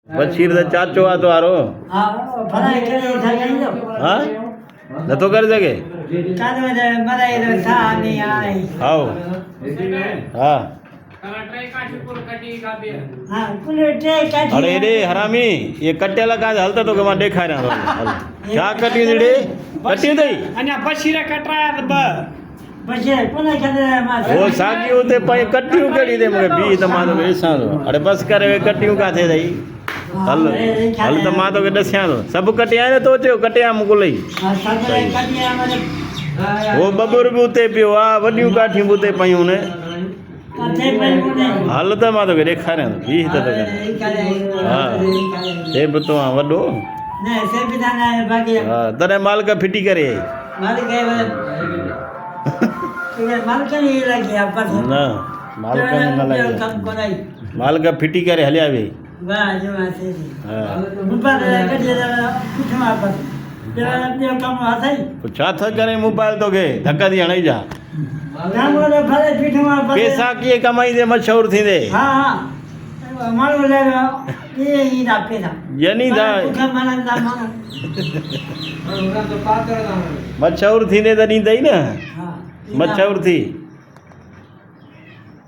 પછી તો ચાચો આ તો હારો હા ભરાઈ કરી થઈ ગયો હા નતો કરી શકે ચાલો ભરાઈ તો સાની આઈ આવ હા હા કુલે ટ્રે કાઢી અરે રે હરામી એ કટેલા કાજ હાલતો તો કે માં દેખાય ના ચા કટી રે કટી દઈ અને પછી રે કટરાયા બધા પછી કોને ખાતે માં ઓ સાગી ઉતે પઈ કટ્યું કરી દે મગે બી તમારો વેસાનો અરે બસ કરે વે કટ્યું का थे दई हल हल तो मा तो के दस्यानो सब कटिया ने तो चो कटिया मुको लई હા સાથે કાઢી અમારે वो बबुर भी उते पियो आ वडियो काठी उते पयूं ने કાથે પણ કોને हाल तो मा तो के देखा रे बी तो हाँ ए बतो आ वडो ને સે બિદાના ભાગી हाँ तने माल का फिटी करे મારી ગઈ ये माल કરી લાગી આપા ना माल का न लगे કામ કરાઈ माल का फिटी करे हले आवे વાહ જો આ છે हाँ મુપા કાઢી પૂછવા આપા પેલા તે કામ હાથાઈ छा थ करे मोबाइल तो के धक्का दी हणाई जा કામ વાળા ફરે પીઠમાં આપા पैसा की कमाई दे मशहूर थी दे હા હા મારો લેવા એ ઈ રાખે ના यनी था મારા મારા मशहूर थी ने तो नहीं दई ना હા मशहूर थी